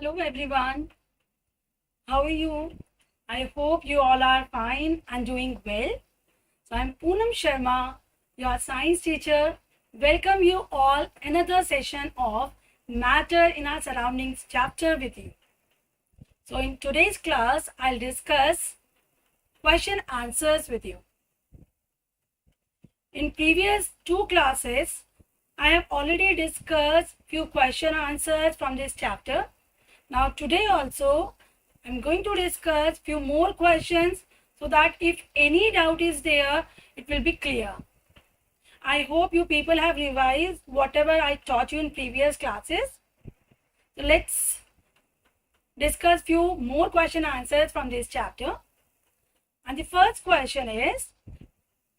Hello everyone, how are you? I hope you all are fine and doing well. So I'm Poonam Sharma, your science teacher. Welcome you all another session of Matter in Our Surroundings chapter with you. So in today's class, I'll discuss question answers with you. In previous two classes, I have already discussed few question answers from this chapter. Now today also I'm going to discuss few more questions so that if any doubt is there, it will be clear. I hope you people have revised whatever I taught you in previous classes. So let's discuss few more question answers from this chapter. And the first question is,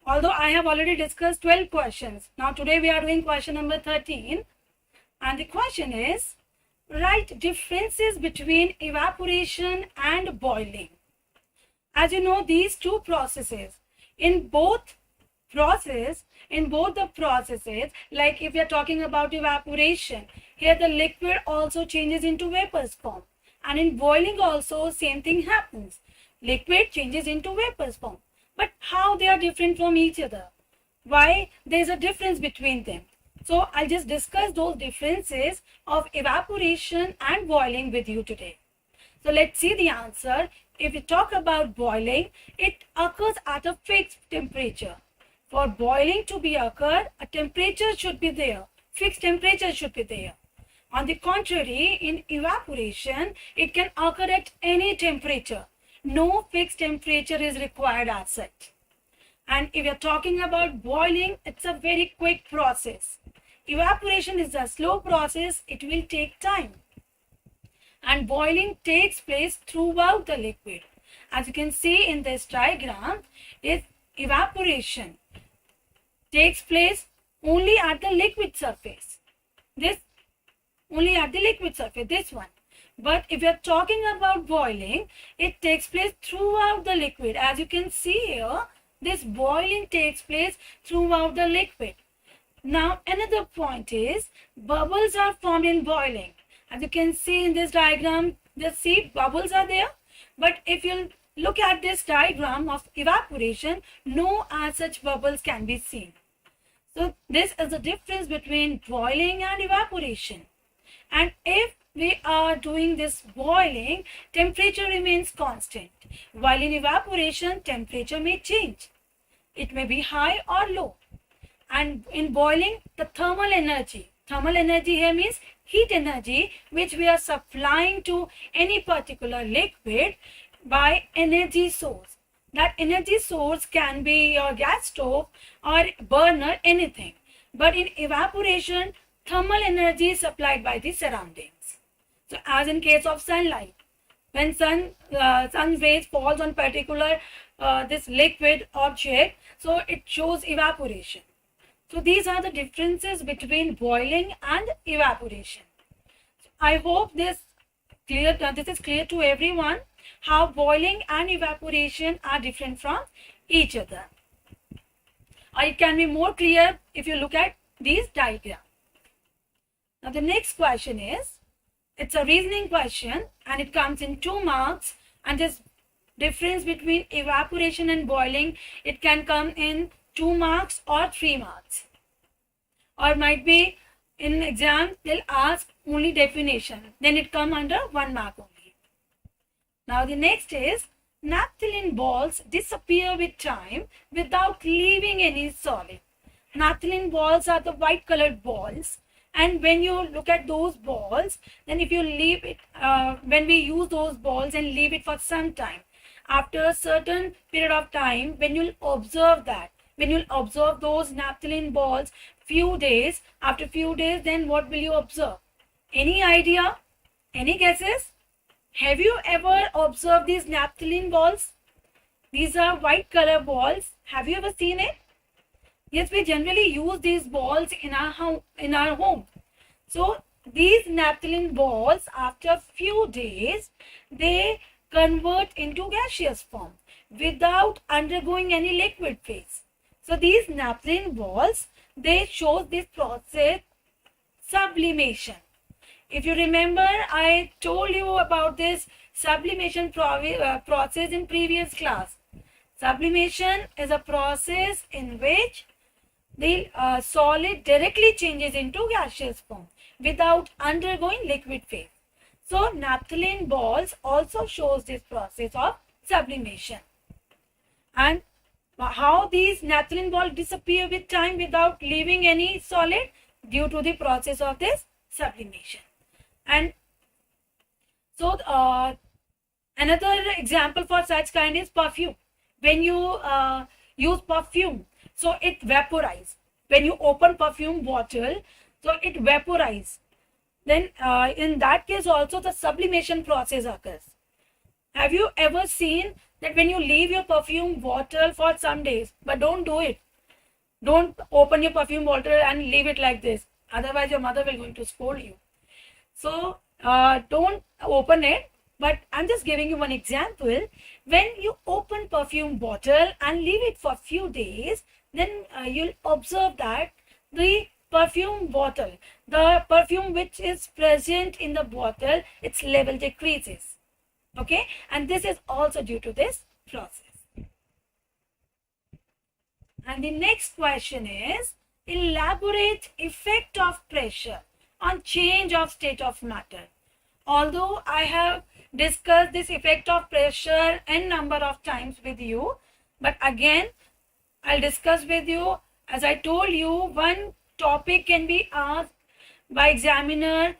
although I have already discussed 12 questions, now today we are doing question number 13. And the question is, write differences between evaporation and boiling. As you know, these two processes, in both the processes, like if we are talking about evaporation, here the liquid also changes into vapors form, and in boiling also same thing happens. Liquid changes into vapors form. But how they are different from each other? Why there is a difference between them? So I'll just discuss those differences of evaporation and boiling with you today. So let's see the answer. If we talk about boiling, it occurs at a fixed temperature. For boiling to be occurred, a temperature should be there. Fixed temperature should be there. On the contrary, in evaporation, it can occur at any temperature. No fixed temperature is required as such. And if you're talking about boiling, it's a very quick process. Evaporation is a slow process, it will take time. And boiling takes place throughout the liquid. As you can see in this diagram, evaporation takes place only at the liquid surface. This one. But if you're talking about boiling, it takes place throughout the liquid. As you can see here, this boiling takes place throughout the liquid. Now, another point is, bubbles are formed in boiling. As you can see in this diagram, bubbles are there. But if you look at this diagram of evaporation, no as such bubbles can be seen. So, this is the difference between boiling and evaporation. And if we are doing this boiling, temperature remains constant. While in evaporation, temperature may change. It may be high or low. And in boiling, the thermal energy here means heat energy, which we are supplying to any particular liquid by energy source. That energy source can be your gas stove or burner, anything. But in evaporation, thermal energy is supplied by the surroundings. So as in case of sunlight, when sun rays falls on particular this liquid object, so it shows evaporation. So these are the differences between boiling and evaporation. I hope this is clear to everyone how boiling and evaporation are different from each other. Or it can be more clear if you look at these diagrams. Now the next question is, it's a reasoning question and it comes in 2 marks, and this difference between evaporation and boiling, it can come in 2 marks or 3 marks. Or might be in exam, they'll ask only definition. Then it come under 1 mark only. Now the next is, naphthalene balls disappear with time without leaving any solid. Naphthalene balls are the white colored balls. And when you look at those balls, then if you leave it, when we use those balls and leave it for some time, after a certain period of time, when you'll observe those naphthalene balls after few days, then what will you observe? Any idea? Any guesses? Have you ever observed these naphthalene balls? These are white color balls. Have you ever seen it? Yes, we generally use these balls in our home. So these naphthalene balls, after a few days, they convert into gaseous form without undergoing any liquid phase. So these naphthalene balls, they show this process sublimation. If you remember, I told you about this sublimation process in previous class. Sublimation is a process in which the solid directly changes into gaseous form without undergoing liquid phase. So naphthalene balls also shows this process of sublimation. And how these naphthalene balls disappear with time without leaving any solid? Due to the process of this sublimation. And so another example for such kind is perfume. When you use perfume, so it vaporizes. When you open perfume bottle, so it vaporizes. Then in that case also the sublimation process occurs. Have you ever seen that when you leave your perfume bottle for some days, but don't do it. Don't open your perfume bottle and leave it like this. Otherwise your mother will going to scold you. So don't open it. But I'm just giving you one example. When you open perfume bottle and leave it for a few days, then you'll observe that the perfume bottle, the perfume which is present in the bottle, its level decreases. Okay, and this is also due to this process. And the next question is, elaborate effect of pressure on change of state of matter. Although I have discussed this effect of pressure n number of times with you, but again I'll discuss with you. As I told you, one topic can be asked by examiner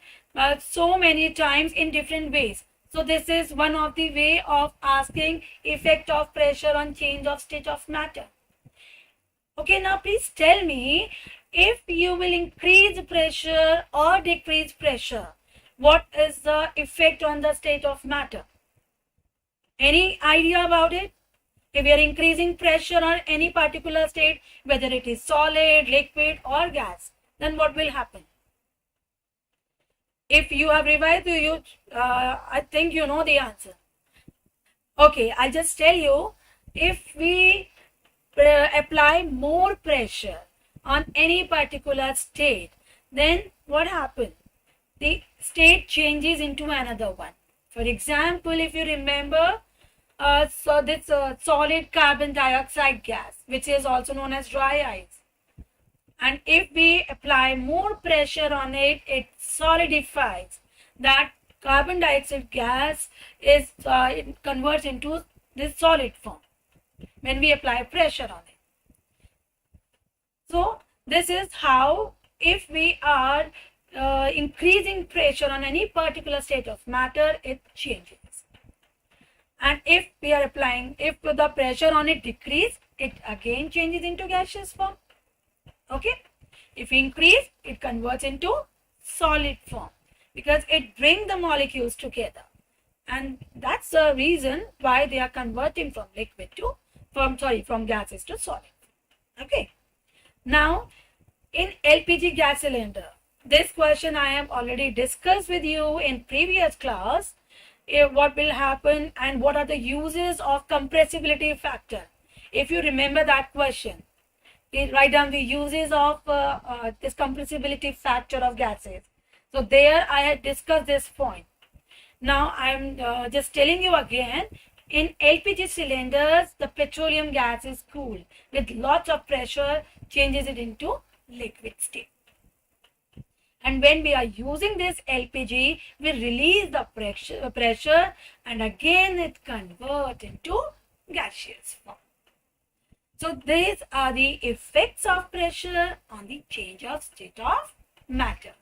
so many times in different ways. So this is one of the way of asking effect of pressure on change of state of matter. Okay, now please tell me, if you will increase pressure or decrease pressure, what is the effect on the state of matter? Any idea about it? If we are increasing pressure on any particular state, whether it is solid, liquid or gas, then what will happen? If you have revised, I think you know the answer. Okay, I'll just tell you, if we apply more pressure on any particular state, then what happens? The state changes into another one. For example, if you remember, so this solid carbon dioxide gas, which is also known as dry ice. And if we apply more pressure on it, it solidifies. That carbon dioxide gas is it converts into this solid form when we apply pressure on it. So this is how, if we are increasing pressure on any particular state of matter, it changes. And if we are applying, if the pressure on it decrease, it again changes into gaseous form. Okay, if we increase, it converts into solid form because it brings the molecules together, and that's the reason why they are converting from liquid to from gases to solid. Okay, now in LPG gas cylinder, this question I have already discussed with you in previous class. What will happen and what are the uses of compressibility factor? If you remember that question, write down the uses of this compressibility factor of gases. So there I had discussed this point. Now I'm just telling you again, in LPG cylinders, the petroleum gas is cooled with lots of pressure, changes it into liquid state. And when we are using this LPG, we release the pressure and again it converts into gaseous form. So these are the effects of pressure on the change of state of matter.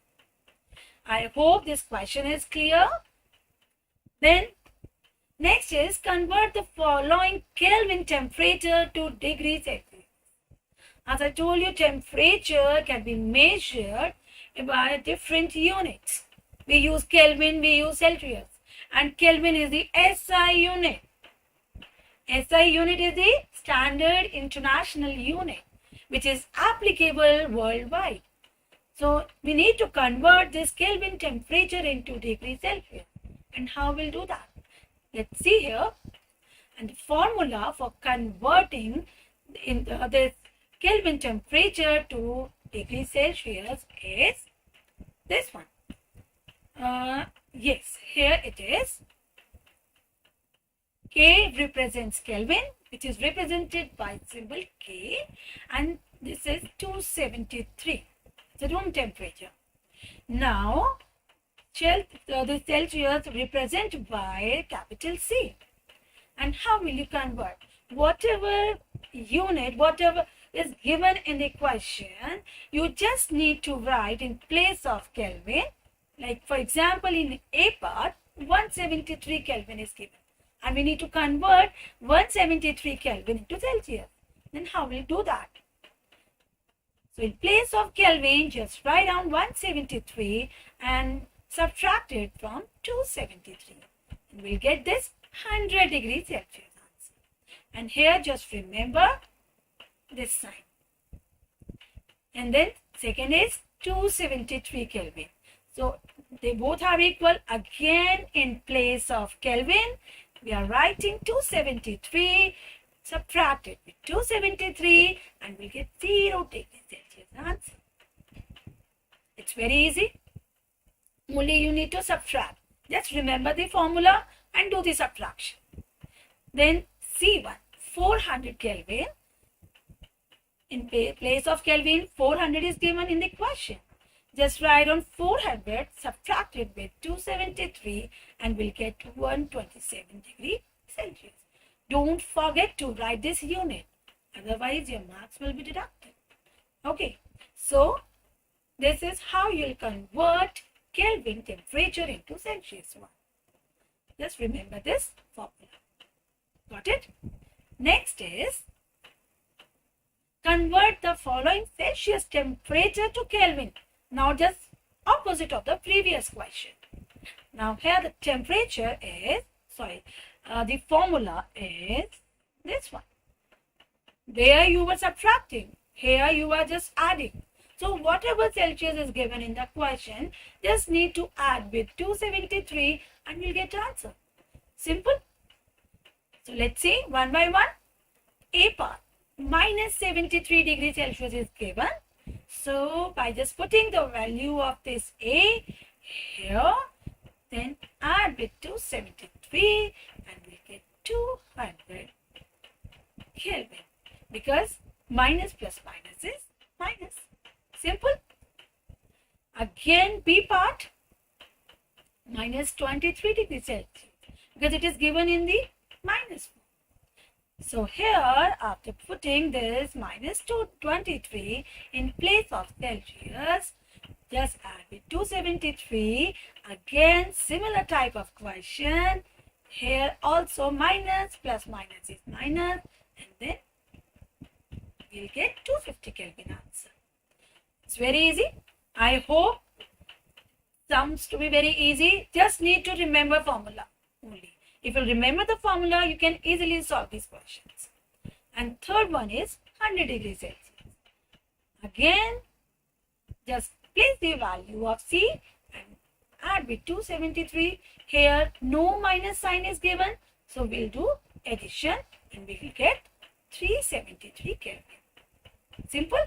I hope this question is clear. Then next is, convert the following Kelvin temperature to degrees Celsius. As I told you, temperature can be measured by different units. We use Kelvin, we use Celsius, and Kelvin is the SI unit. SI unit is the standard international unit which is applicable worldwide. So we need to convert this Kelvin temperature into degrees Celsius. And how we'll do that? Let's see here. And the formula for converting this Kelvin temperature to degrees Celsius is this one. Yes, here it is. K represents Kelvin, which is represented by symbol K, and this is 273. It's a room temperature. Now, the Celsius represented by capital C. And how will you convert? Whatever unit, whatever is given in the question, you just need to write in place of Kelvin. Like for example, in A part, 173 Kelvin is given. And we need to convert 173 Kelvin into Celsius. Then how will you do that? So in place of Kelvin, just write down 173 and subtract it from 273. And we'll get this 100 degrees Celsius answer. And here just remember this sign. And then second is 273 Kelvin. So they both are equal. Again, in place of Kelvin, we are writing 273, subtract it with 273, and we get 0 degrees Celsius answer. It's very easy. Only you need to subtract. Just remember the formula and do the subtraction. Then C1, 400 Kelvin. In place of Kelvin, 400 is given in the question. Just write on 400, subtract it with 273, and we'll get 127 degrees Celsius. Don't forget to write this unit. Otherwise, your marks will be deducted. Okay, so this is how you'll convert Kelvin temperature into Celsius one. Just remember this formula. Got it? Next is convert the following Celsius temperature to Kelvin. Now just opposite of the previous question. Now here the temperature is, the formula is this one. There you were subtracting. Here you are just adding. So whatever Celsius is given in the question, just need to add with 273 and we'll get the answer. Simple. So let's see one by one. A part, minus 73 degrees Celsius is given. So by just putting the value of this A here, then add with 273 and we get 200 Kelvin. Because minus plus minus is minus. Simple. Again B part, minus 23 degrees Celsius. Because it is given in the minus form. So here, after putting this minus 223 in place of Celsius, just add with 273. Again, similar type of question. Here also minus plus minus is minus, and then we'll get 250 Kelvin answer. It's very easy. I hope sums to be very easy. Just need to remember formula only. If you remember the formula, you can easily solve these questions. And third one is 100 degrees Celsius. Again, just place the value of C and add with 273. Here, no minus sign is given. So, we'll do addition and we will get 373 Kelvin. Simple.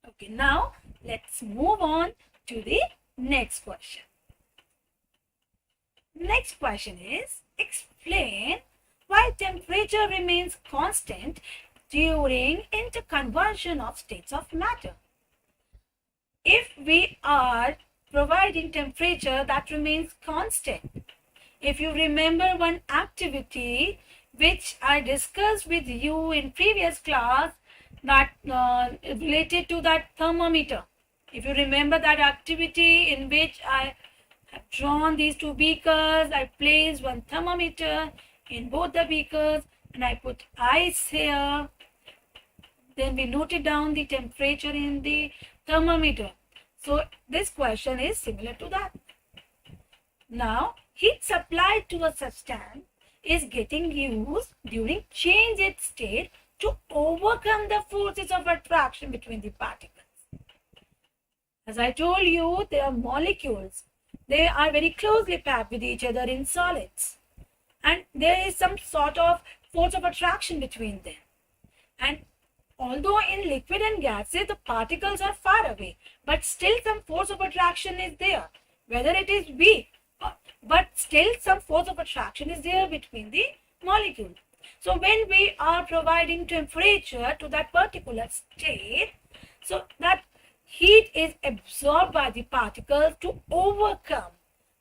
Okay, now let's move on to the next question. Next question is, explain why temperature remains constant during interconversion of states of matter. If we are providing temperature that remains constant, if you remember one activity which I discussed with you in previous class that related to that thermometer. If you remember that activity in which I have drawn these two beakers, I placed one thermometer in both the beakers and I put ice here. Then we noted down the temperature in the thermometer. So this question is similar to that. Now, heat supplied to a substance is getting used during change its state to overcome the forces of attraction between the particles. As I told you, they are molecules. They are very closely packed with each other in solids. And there is some sort of force of attraction between them. And although in liquid and gases the particles are far away, but still some force of attraction is there, whether it is weak, but still some force of attraction is there between the molecules. So when we are providing temperature to that particular state, so that heat is absorbed by the particles to overcome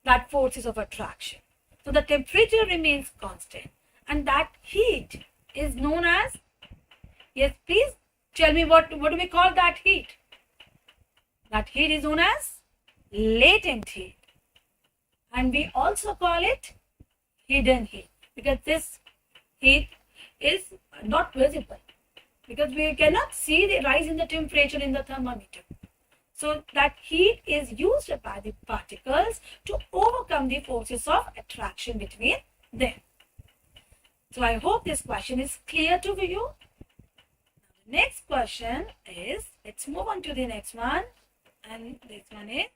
that forces of attraction. So the temperature remains constant, and that heat is known as, yes, please tell me what do we call that heat? That heat is known as latent heat. And we also call it hidden heat, because this heat is not visible, because we cannot see the rise in the temperature in the thermometer. So that heat is used by the particles to overcome the forces of attraction between them. So I hope this question is clear to you. Next question is, let's move on to the next one. And this one is,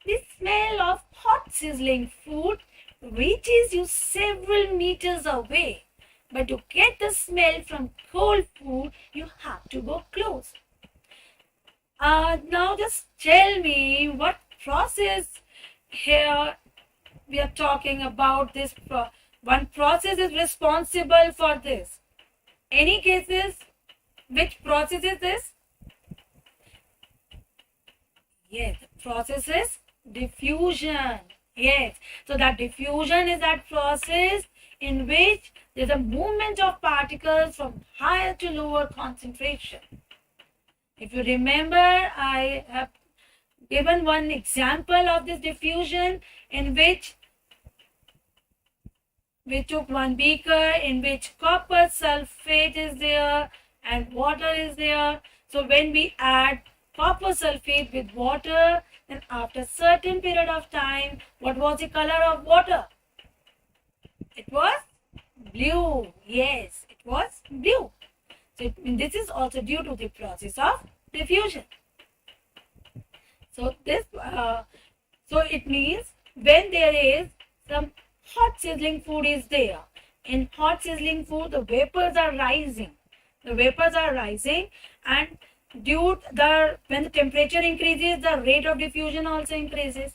the smell of hot sizzling food reaches you several meters away. But to get the smell from cold food, you have to go close. Now just tell me what process here we are talking about. This one process is responsible for this. Any cases? Which process is this? Yes, the process is diffusion. Yes, so that diffusion is that process in which there is a movement of particles from higher to lower concentration. If you remember, I have given one example of this diffusion in which we took one beaker in which copper sulfate is there and water is there. So when we add copper sulfate with water, then after a certain period of time, what was the color of water? It was blue. Yes, it was blue. So this is also due to the process of diffusion. So this, so it means when there is some hot sizzling food is there. In hot sizzling food, the vapors are rising. The vapors are rising, and when the temperature increases, the rate of diffusion also increases.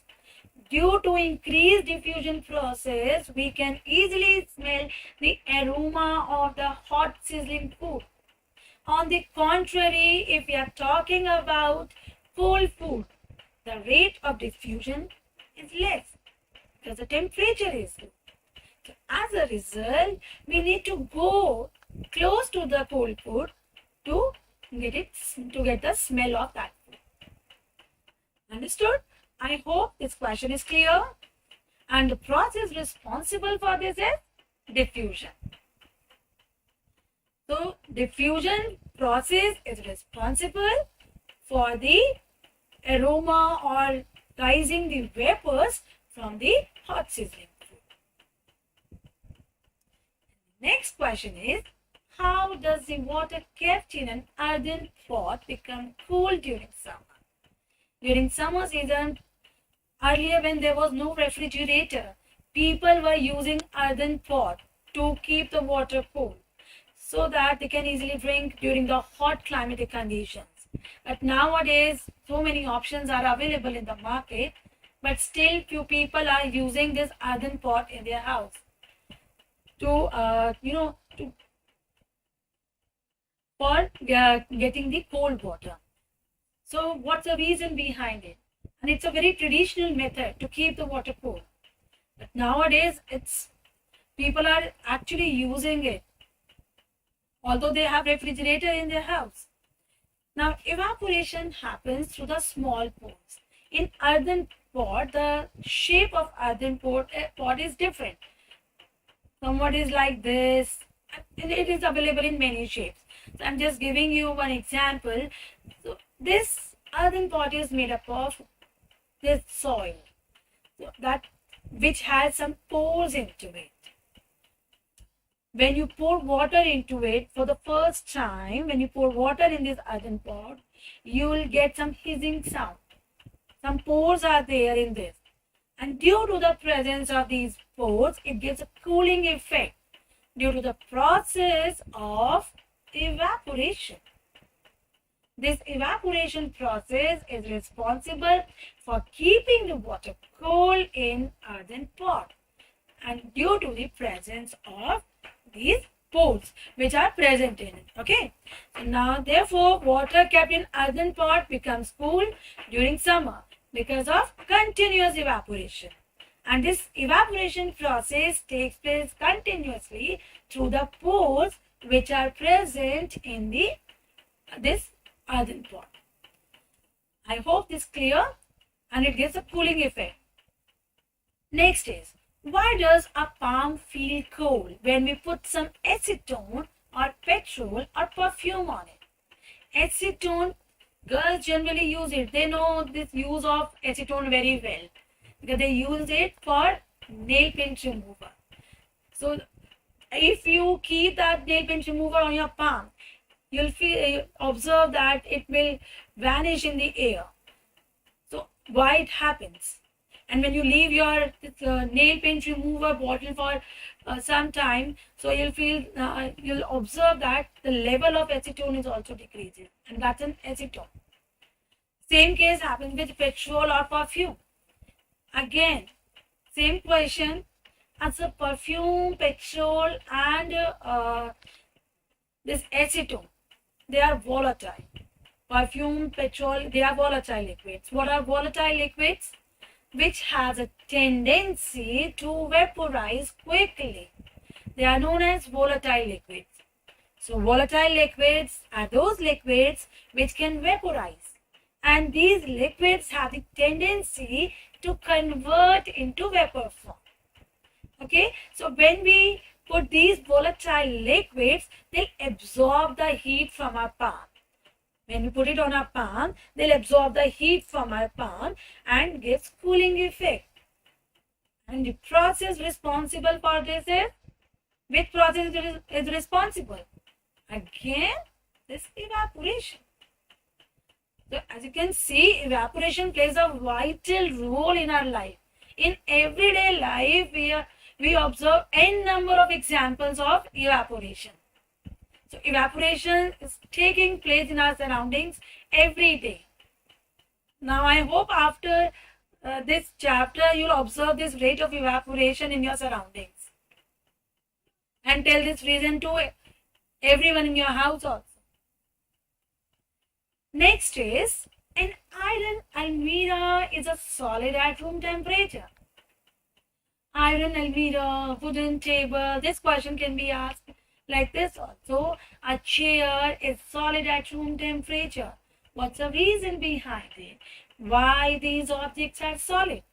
Due to increased diffusion process, we can easily smell the aroma of the hot sizzling food. On the contrary, if we are talking about cold food, the rate of diffusion is less because the temperature is low. So as a result, we need to go close to the cold food to get the smell of that food. Understood? I hope this question is clear. And the process responsible for this is diffusion. So diffusion process is responsible for the aroma or rising the vapors from the hot sizzling food. Next question is, how does the water kept in an earthen pot become cool during summer? During summer season, earlier when there was no refrigerator, people were using earthen pot to keep the water cool, so that they can easily drink during the hot climatic conditions. But nowadays, so many options are available in the market, but still few people are using this earthen pot in their house for getting the cold water. So what's the reason behind it? And it's a very traditional method to keep the water cool. But nowadays, people are actually using it, although they have refrigerator in their house. Now, evaporation happens through the small pores. In earthen pot, the shape of earthen pot is different. Somewhat is like this, and it is available in many shapes. So I'm just giving you one example. So this earthen pot is made up of this soil, which has some pores into it. When you pour water into it for the first time, when you pour water in this earthen pot, you will get some hissing sound. Some pores are there in this. And due to the presence of these pores, it gives a cooling effect due to the process of evaporation. This evaporation process is responsible for keeping the water cold in earthen pot, and due to the presence of these pores which are present in it. Okay. So now therefore water kept in earthen pot becomes cool during summer because of continuous evaporation. And this evaporation process takes place continuously through the pores which are present in this earthen pot. I hope this is clear, and it gives a cooling effect. Next is, why does a palm feel cold when we put some acetone or petrol or perfume on it? Acetone, girls generally use it. They know this use of acetone very well because they use it for nail paint remover. So if you keep that nail paint remover on your palm, you'll observe that it will vanish in the air. So why it happens? And when you leave your nail paint remover bottle for some time, so you'll observe that the level of acetone is also decreasing, and that's an acetone. Same case happens with petrol or perfume. Again, same question. As a perfume, petrol, and this acetone, they are volatile. Perfume, petrol, they are volatile liquids. What are volatile liquids? Which has a tendency to vaporize quickly. They are known as volatile liquids. So volatile liquids are those liquids which can vaporize. And these liquids have the tendency to convert into vapor form. Okay, so when we put these volatile liquids, they'll absorb the heat from our palm. When we put it on our palm, they'll absorb the heat from our palm and gives cooling effect. And the process responsible for this is, which process is responsible? Again, this evaporation. So as you can see, evaporation plays a vital role in our life. In everyday life, we observe n number of examples of evaporation. So evaporation is taking place in our surroundings every day. Now I hope after this chapter you'll observe this rate of evaporation in your surroundings and tell this reason to everyone in your house also. Next is, an iron almirah is a solid at room temperature. Iron almirah, wooden table, this question can be asked like this also. A chair is solid at room temperature. What's the reason behind it? Why these objects are solid?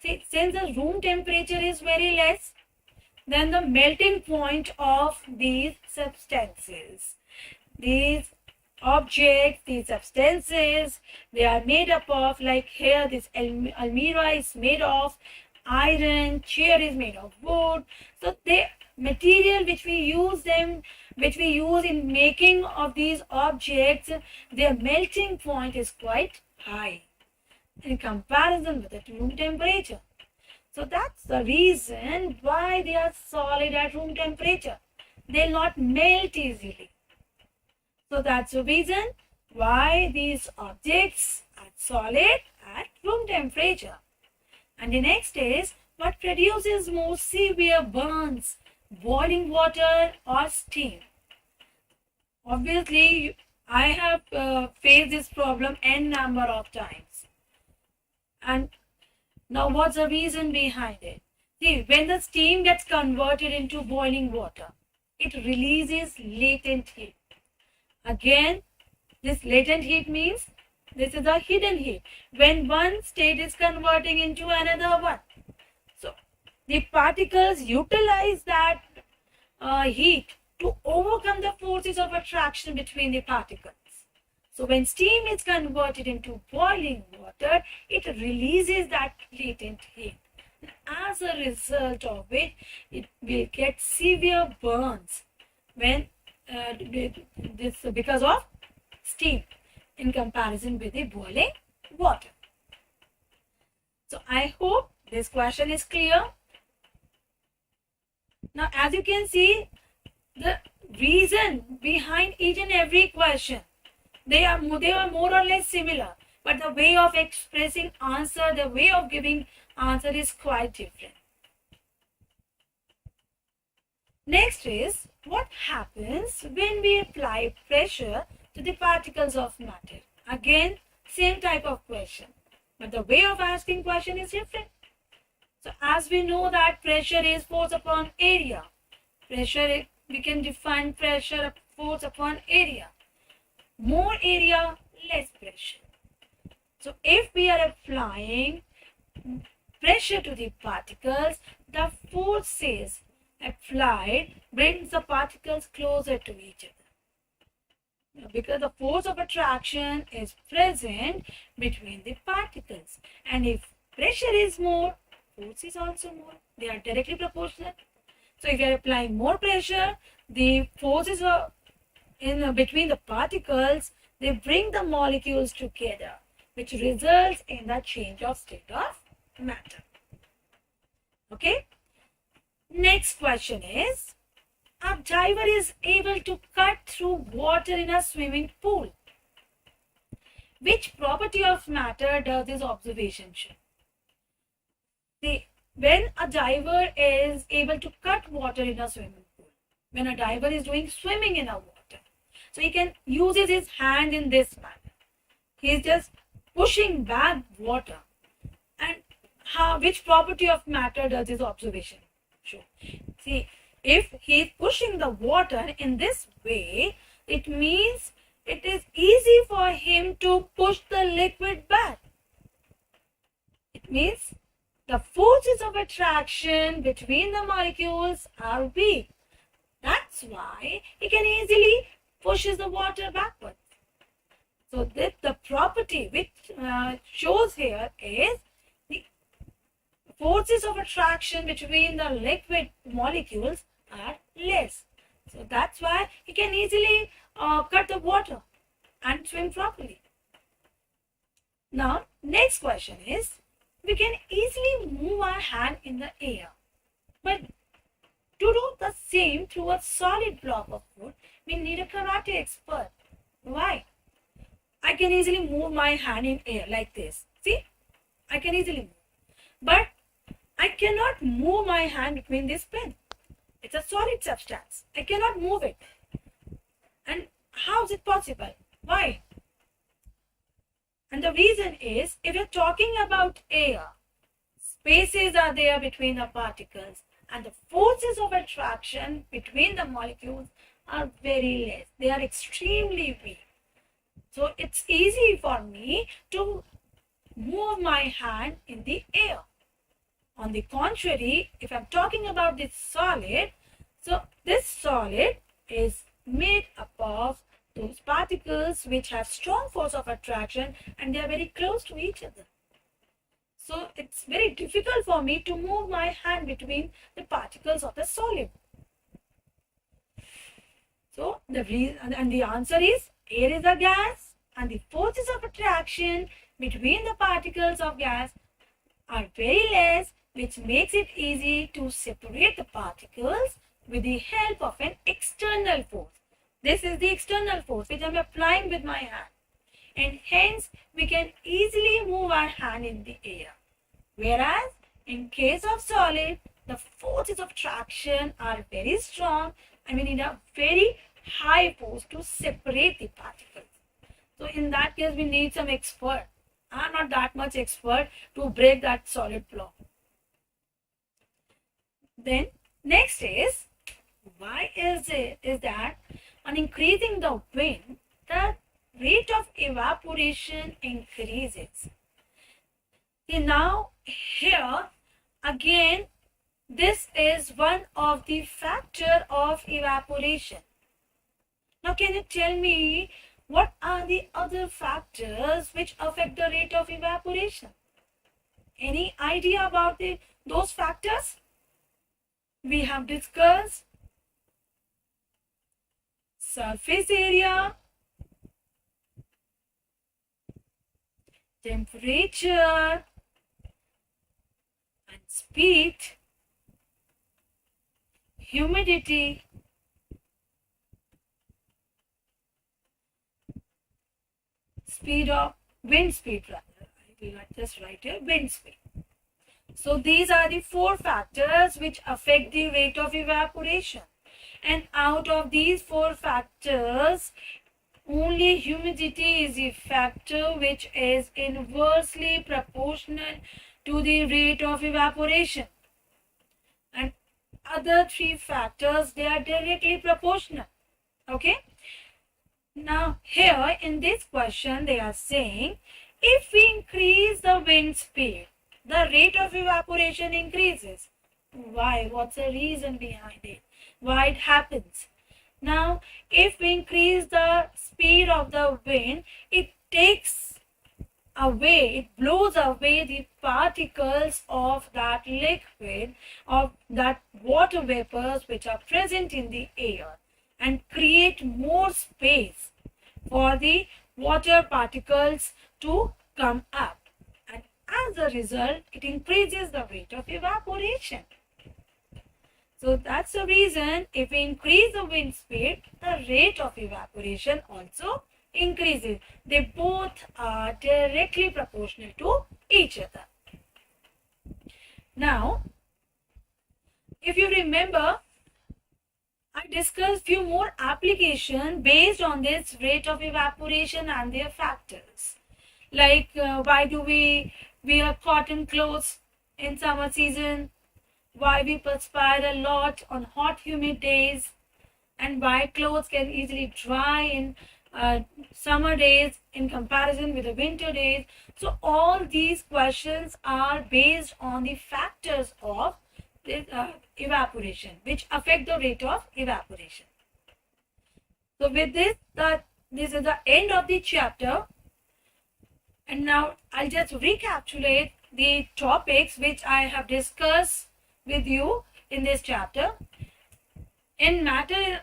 See, since the room temperature is very less than the melting point of these substances, these objects, these substances, they are made up of, like here this almirah is made of iron, chair is made of wood. So the material which we use in making of these objects, their melting point is quite high in comparison with the room temperature. So that's the reason why they are solid at room temperature. They'll not melt easily. So that's the reason why these objects are solid at room temperature. And the next is, what produces more severe burns, boiling water or steam? Obviously, I have faced this problem n number of times. And now what's the reason behind it? See, when the steam gets converted into boiling water, it releases latent heat. Again, this latent heat means this is a hidden heat. When one state is converting into another one. So, the particles utilize that heat to overcome the forces of attraction between the particles. So, when steam is converted into boiling water, it releases that latent heat. As a result of it, it will get severe burns when because of steam in comparison with the boiling water. So I hope this question is clear. Now as you can see, the reason behind each and every question, They are more or less similar, but the way of expressing answer, the way of giving answer is quite different. Next is, what happens when we apply pressure to the particles of matter? Again, same type of question, but the way of asking question is different. So as we know that pressure is force upon area. Pressure, we can define pressure force upon area. More area, less pressure. So if we are applying pressure to the particles, the forces applied brings the particles closer to each other, because the force of attraction is present between the particles, and if pressure is more, force is also more. They are directly proportional. So if you are applying more pressure, the forces are in between the particles, they bring the molecules together, which results in the change of state of matter. Okay. Next question is, a diver is able to cut through water in a swimming pool. Which property of matter does this observation show? See, when a diver is able to cut water in a swimming pool, when a diver is doing swimming in a water, so he can uses his hand in this manner. He is just pushing back water. And which property of matter does this observation show? See, if he is pushing the water in this way, it means it is easy for him to push the liquid back. It means the forces of attraction between the molecules are weak. That's why he can easily pushes the water backwards. So the property which shows here is the forces of attraction between the liquid molecules are less. So that's why he can easily cut the water and swim properly. Now, next question is, we can easily move our hand in the air, but to do the same through a solid block of wood, we need a karate expert. Why? I can easily move my hand in air like this. See? I can easily move. But I cannot move my hand between this pen. It's a solid substance. I cannot move it. And how is it possible? Why? And the reason is, if you're talking about air, spaces are there between the particles, and the forces of attraction between the molecules are very less. They are extremely weak. So it's easy for me to move my hand in the air. On the contrary, if I'm talking about this solid, so this solid is made up of those particles which have strong force of attraction, and they are very close to each other. So it's very difficult for me to move my hand between the particles of the solid. So the reason and the answer is, air is a gas, and the forces of attraction between the particles of gas are very less, which makes it easy to separate the particles with the help of an external force. This is the external force which I am applying with my hand, and hence we can easily move our hand in the air. Whereas in case of solid, the forces of traction are very strong, and we need a very high force to separate the particles. So in that case, we need some expert. I'm not that much expert to break that solid block. Then next is, why is that on increasing the wind, the rate of evaporation increases. See, now here again, this is one of the factor of evaporation. Now can you tell me what are the other factors which affect the rate of evaporation? Any idea about those factors? We have discussed surface area, temperature, and speed, humidity, speed of wind speed rather. I will just write here wind speed. So these are the four factors which affect the rate of evaporation. And out of these four factors, only humidity is the factor which is inversely proportional to the rate of evaporation. And other three factors, they are directly proportional. Okay. Now here in this question they are saying, if we increase the wind speed, the rate of evaporation increases. Why? What's the reason behind it? Why it happens? Now, if we increase the speed of the wind, it takes away, it blows away the particles of that liquid, of that water vapors which are present in the air, and create more space for the water particles to come up. And as a result, it increases the rate of evaporation. So that's the reason if we increase the wind speed, the rate of evaporation also increases. They both are directly proportional to each other. Now, if you remember, I discussed few more applications based on this rate of evaporation and their factors. Like why do we wear cotton clothes in summer season? Why we perspire a lot on hot humid days, and why clothes can easily dry in summer days in comparison with the winter days. So all these questions are based on the factors of this, evaporation, which affect the rate of evaporation. So with this, this is the end of the chapter, and now I'll just recapitulate the topics which I have discussed with you in this chapter. In matter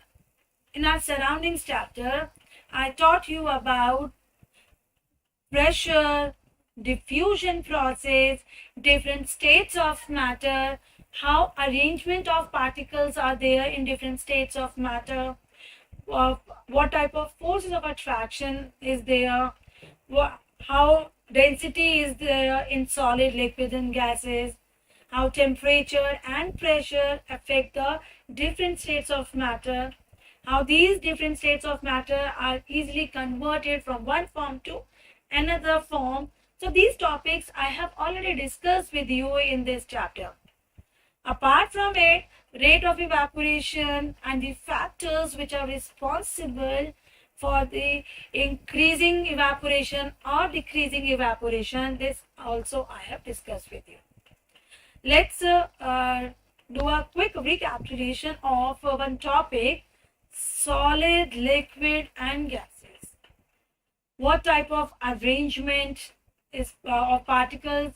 in our surroundings chapter, I taught you about pressure, diffusion process, different states of matter, how arrangement of particles are there in different states of matter, what type of forces of attraction is there, how density is there in solid, liquid and gases, how temperature and pressure affect the different states of matter, how these different states of matter are easily converted from one form to another form. So these topics I have already discussed with you in this chapter. Apart from it, rate of evaporation and the factors which are responsible for the increasing evaporation or decreasing evaporation, this also I have discussed with you. Let's do a quick recapitulation of one topic: solid, liquid and gases. What type of arrangement is of particles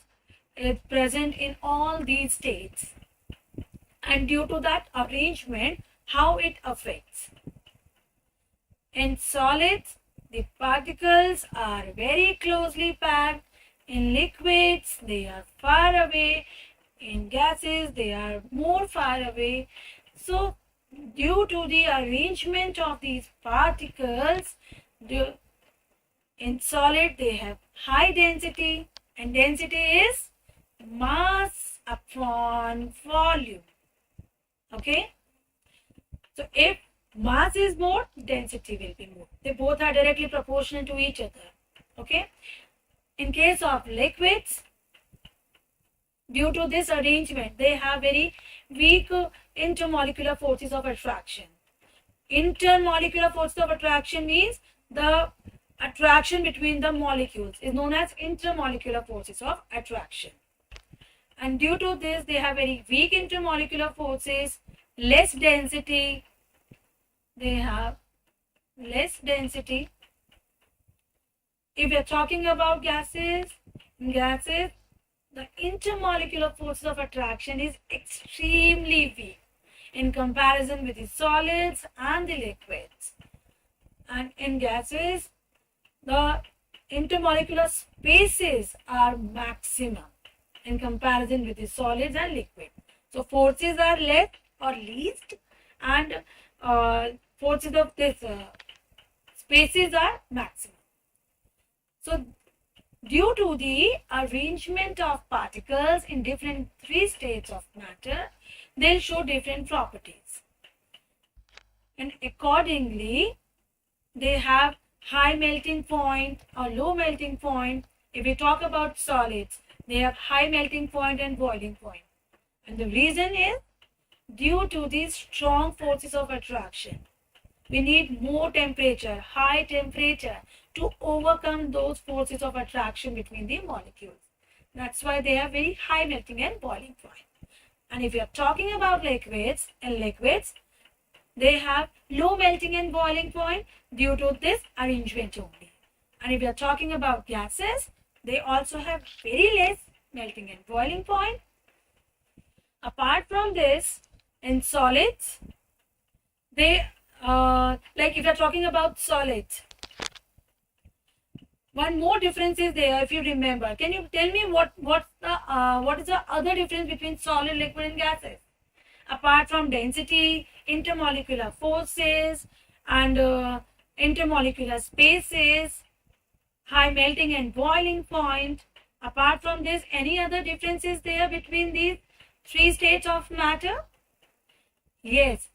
is present in all these states, and due to that arrangement, how it affects. In solids, the particles are very closely packed. In liquids, they are far away. In gases, they are more far away. So, due to the arrangement of these particles, in solid, they have high density, and density is mass upon volume. Okay? So, if mass is more, density will be more. They both are directly proportional to each other. Okay? In case of liquids, due to this arrangement, they have very weak intermolecular forces of attraction. Intermolecular forces of attraction means the attraction between the molecules is known as intermolecular forces of attraction. And due to this, they have very weak intermolecular forces, less density. They have less density. If we are talking about gases, the intermolecular forces of attraction is extremely weak in comparison with the solids and the liquids. And in gases, the intermolecular spaces are maximum in comparison with the solids and liquid. So forces are less or least, and forces of this spaces are maximum. So due to the arrangement of particles in different three states of matter, they'll show different properties. And accordingly, they have high melting point or low melting point. If we talk about solids, they have high melting point and boiling point. And the reason is due to these strong forces of attraction. We need more temperature, high temperature, to overcome those forces of attraction between the molecules. That's why they have very high melting and boiling point. And if we are talking about liquids, they have low melting and boiling point due to this arrangement only. And if we are talking about gases, they also have very less melting and boiling point. Apart from this, in solids, they like if you're talking about solids, one more difference is there. If you remember, can you tell me what is the other difference between solid, liquid, and gases? Apart from density, intermolecular forces, and intermolecular spaces, high melting and boiling point. Apart from this, any other differences there between these three states of matter? Yes.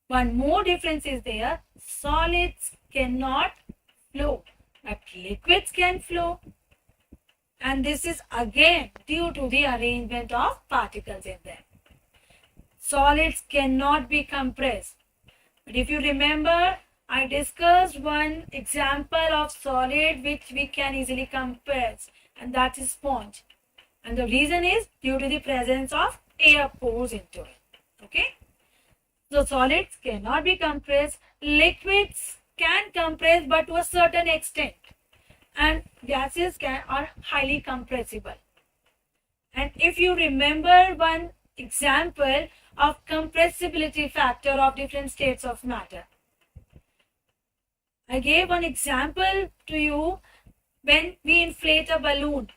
One more difference is there. Solids cannot flow, but liquids can flow. And this is again due to the arrangement of particles in them. Solids cannot be compressed. But if you remember, I discussed one example of solid which we can easily compress, and that is sponge. And the reason is due to the presence of air pores into it. Okay? So solids cannot be compressed. Liquids can compress, but to a certain extent. And gases are highly compressible. And if you remember one example of compressibility factor of different states of matter, I gave one example to you when we inflate a balloon.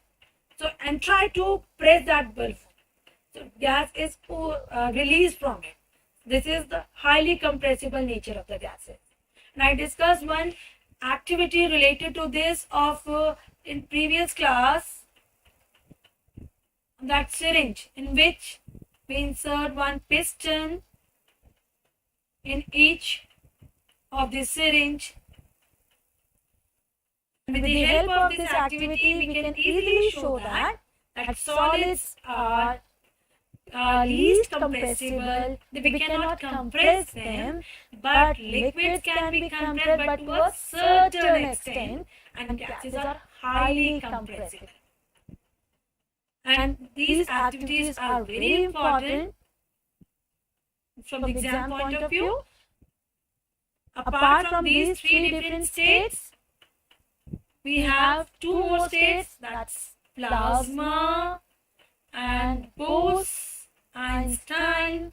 So and try to press that balloon. So gas is released from it. This is the highly compressible nature of the gases. And I discussed one activity related to this in previous class, that syringe, in which we insert one piston in each of the syringe. With the help of this activity, we can easily show that solids are least compressible. We cannot compress them, but liquids can be compressed, but to a certain extent, and gases are highly compressible. And these activities are very important from the exam point of view. Apart from these three different states, we have two more states, that's plasma and Bose-Einstein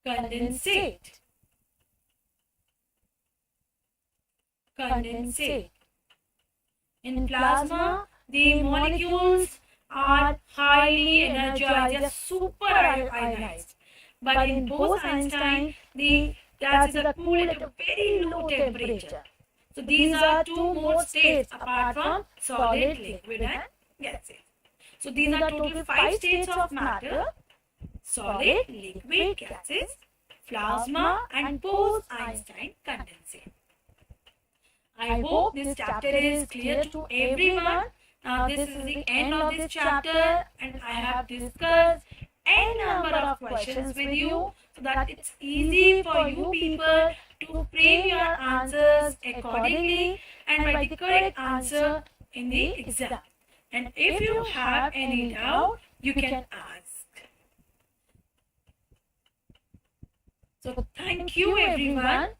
condensate. In plasma, the molecules are highly energized, they are super ionized. But in Bose-Einstein, the gases are cooled at a very low temperature. So these are two more states apart from solid, liquid, and gases. So these are total 5 states of matter: solid, liquid, gases, plasma, and Bose-Einstein condensate. I hope this chapter is clear to everyone. Now this is the end of this chapter, and I have discussed n number of questions with you so that it's easy for you people to frame your answers accordingly and write the correct answer in the exam. And if you have any doubt, you can ask. So thank you everyone.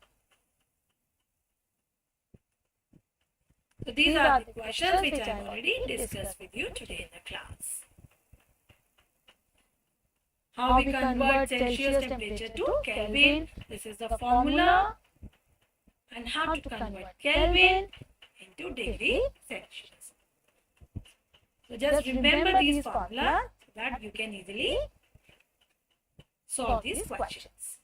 So these are the questions which I have already discussed with you today in the class. How we convert Celsius temperature to Kelvin. This is the formula. And how to convert Kelvin into degree Celsius. So just remember these formulas so that you can easily solve these questions.